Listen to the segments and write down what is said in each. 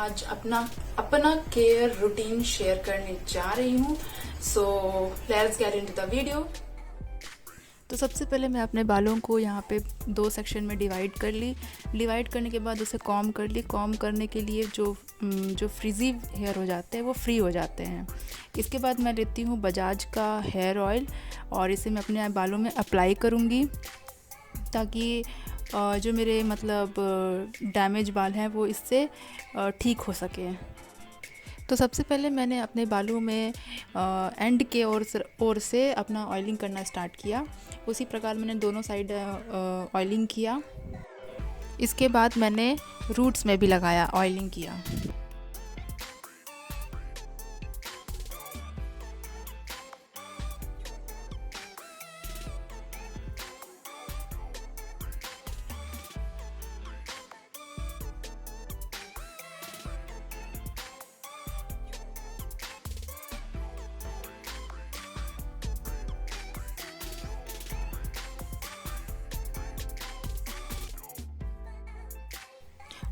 आज अपना अपना केयर रूटीन शेयर करने जा रही हूँ। So let's get into the video. तो सबसे पहले मैं अपने बालों को यहाँ पे 2 सेक्शन में डिवाइड कर ली। डिवाइड करने के बाद उसे कॉम्ब कर ली। कॉम्ब करने के लिए जो फ्रिजी हेयर हो जाते हैं वो फ्री हो जाते हैं। इसके बाद मैं लेती हूँ बजाज का हेयर ऑयल और इसे मैं अपने बालों में अप्लाई करूँगी ताकि जो मेरे मतलब डैमेज बाल हैं वो इससे ठीक हो सके। तो सबसे पहले मैंने अपने बालों में एंड के ओर से अपना ऑयलिंग करना स्टार्ट किया। उसी प्रकार मैंने दोनों साइड ऑयलिंग किया। इसके बाद मैंने रूट्स में भी लगाया, ऑयलिंग किया।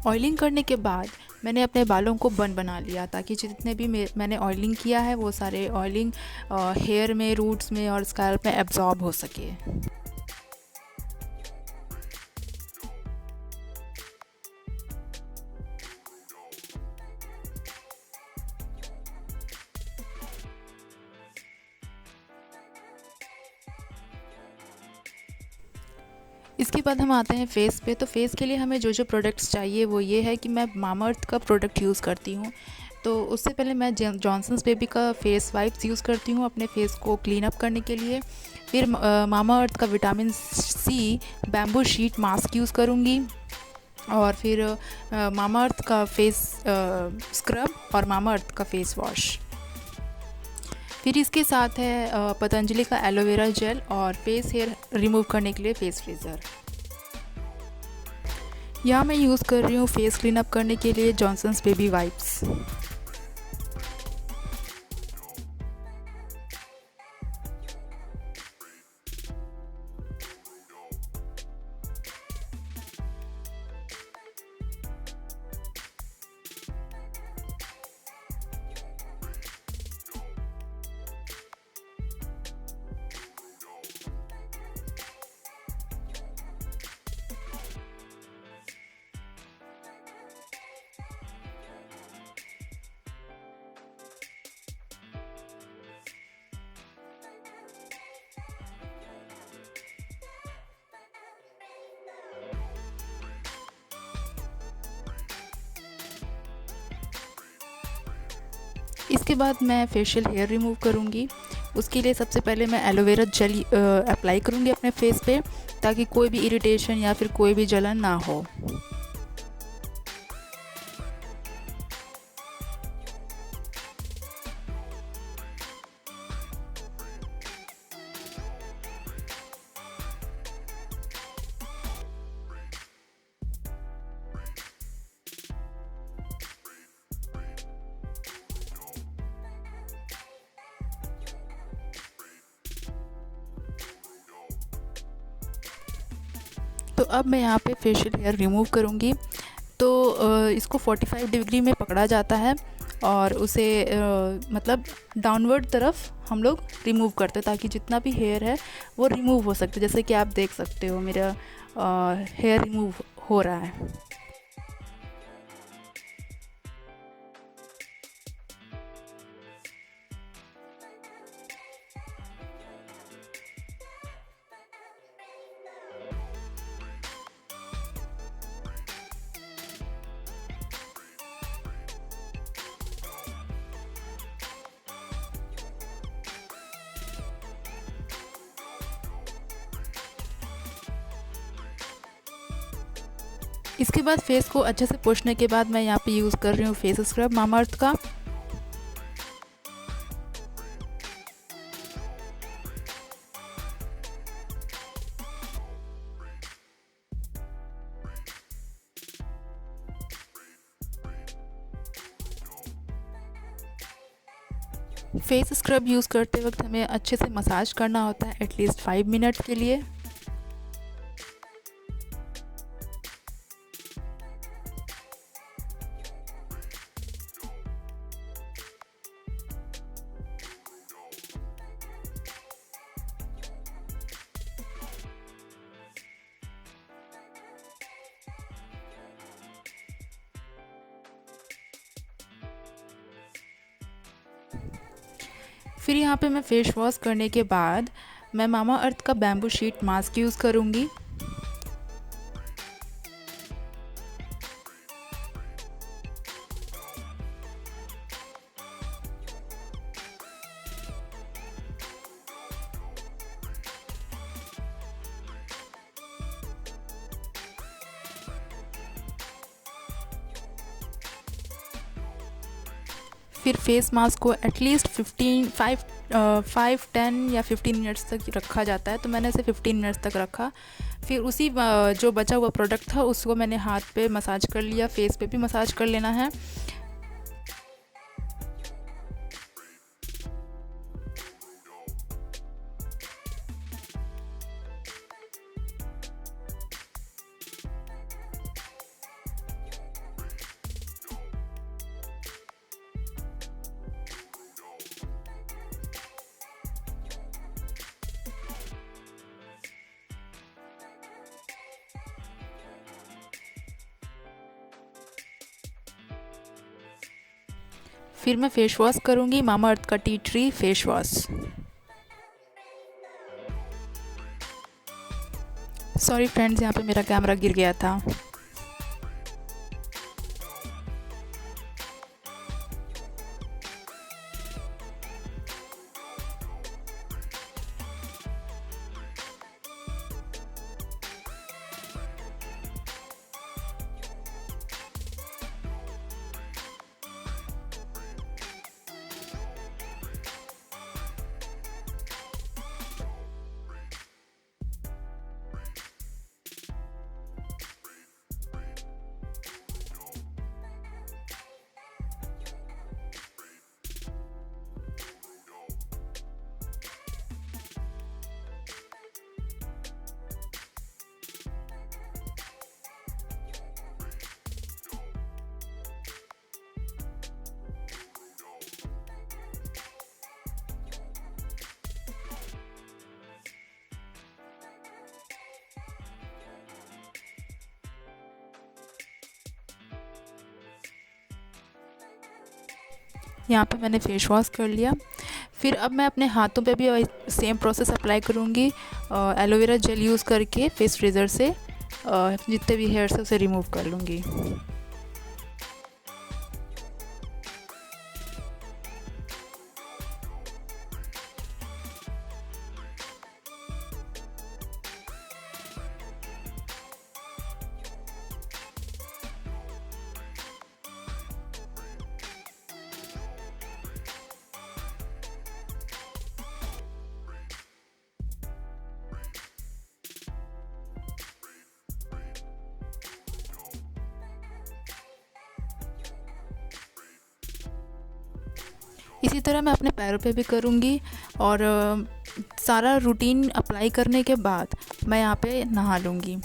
ऑयलिंग करने के बाद मैंने अपने बालों को बन बना लिया ताकि जितने भी मैंने ऑयलिंग किया है वो सारे ऑयलिंग हेयर में, रूट्स में और स्कैल्प में एब्जॉर्ब हो सके। इसके बाद हम आते हैं फेस पे। तो फेस के लिए हमें जो प्रोडक्ट्स चाहिए वो ये है कि मैं मामाअर्थ का प्रोडक्ट यूज़ करती हूँ। तो उससे पहले मैं जॉनसन्स बेबी का फेस वाइप्स यूज़ करती हूँ अपने फेस को क्लीन अप करने के लिए। फिर मामाअर्थ का vitamin C bamboo sheet mask use करूँगी और फिर मामाअर्थ का फेस स्क्रब और मामाअर्थ का फेस वॉश। फिर इसके साथ है पतंजलि का एलोवेरा जेल और फेस हेयर रिमूव करने के लिए फेस फ्रीज़र। यहाँ मैं यूज़ कर रही हूँ फेस क्लीन अप करने के लिए जॉनसन्स बेबी वाइप्स। इसके बाद मैं फेशियल हेयर रिमूव करूँगी। उसके लिए सबसे पहले मैं एलोवेरा जेल अप्लाई करूँगी अपने फेस पे ताकि कोई भी इरिटेशन या फिर कोई भी जलन ना हो। तो अब मैं यहाँ पे फेशियल हेयर रिमूव करूँगी। तो इसको 45 डिग्री में पकड़ा जाता है और उसे मतलब डाउनवर्ड तरफ हम लोग रिमूव करते हैं ताकि जितना भी हेयर है वो रिमूव हो सकते। जैसे कि आप देख सकते हो मेरा हेयर रिमूव हो रहा है। इसके बाद फेस को अच्छे से पोंछने के बाद मैं यहाँ पे यूज़ कर रही हूँ फेस स्क्रब मामाअर्थ का। फेस स्क्रब यूज़ करते वक्त हमें अच्छे से मसाज करना होता है एटलीस्ट 5 मिनट के लिए। फिर यहाँ पे मैं फेस वॉश करने के बाद मैं मामा अर्थ का बैम्बू शीट मास्क यूज़ करूँगी। फिर फेस मास्क को एटलीस्ट 5-10 या 15 मिनट्स तक रखा जाता है, तो मैंने इसे 15 मिनट्स तक रखा। फिर उसी जो बचा हुआ प्रोडक्ट था उसको मैंने हाथ पे मसाज कर लिया, फेस पे भी मसाज कर लेना है। फिर मैं फेस वॉश करूँगी मामा अर्थ का tea tree face wash. Sorry friends, यहाँ पे मेरा कैमरा गिर गया था। यहाँ पे मैंने फेस वॉश कर लिया। फिर अब मैं अपने हाथों पे भी सेम प्रोसेस अप्लाई करूँगी। एलोवेरा जेल यूज़ करके फेस फ्रीज़र से जितने भी हेयर्स है उसे रिमूव कर लूँगी। इसी तरह मैं अपने पैरों पे भी करूँगी। और सारा रूटीन अप्लाई करने के बाद मैं यहाँ पे नहा लूँगी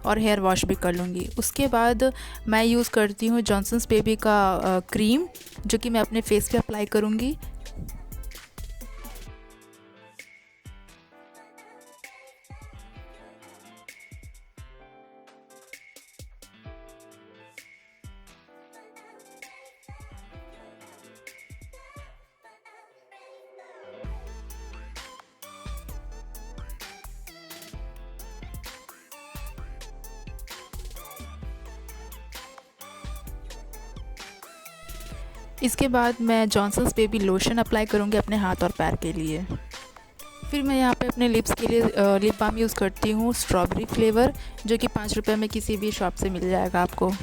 और हेयर वॉश भी कर लूँगी। उसके बाद मैं यूज़ करती हूँ जॉनसन्स बेबी का क्रीम, जो कि मैं अपने फेस पे अप्लाई करूँगी। इसके बाद मैं जॉनसन्स बेबी लोशन अप्लाई करूँगी अपने हाथ और पैर के लिए। फिर मैं यहाँ पे अपने लिप्स के लिए लिप बाम यूज़ करती हूँ स्ट्रॉबेरी फ्लेवर, जो कि 5 रुपये में किसी भी शॉप से मिल जाएगा आपको। तो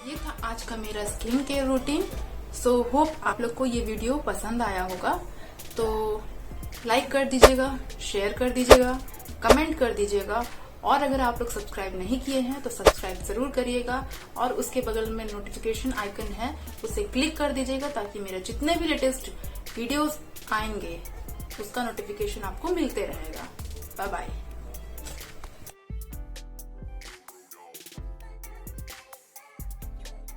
ये था आज का मेरा skin care routine. So hope आप लोग को ये वीडियो पसंद आया होगा। तो लाइक कर दीजिएगा, शेयर कर दीजिएगा, कमेंट कर दीजिएगा, और अगर आप लोग सब्सक्राइब नहीं किए हैं तो सब्सक्राइब जरूर करिएगा। और उसके बगल में नोटिफिकेशन आइकन है, उसे क्लिक कर दीजिएगा ताकि मेरे जितने भी लेटेस्ट वीडियोस आएंगे उसका नोटिफिकेशन आपको मिलते रहेगा। Bye bye.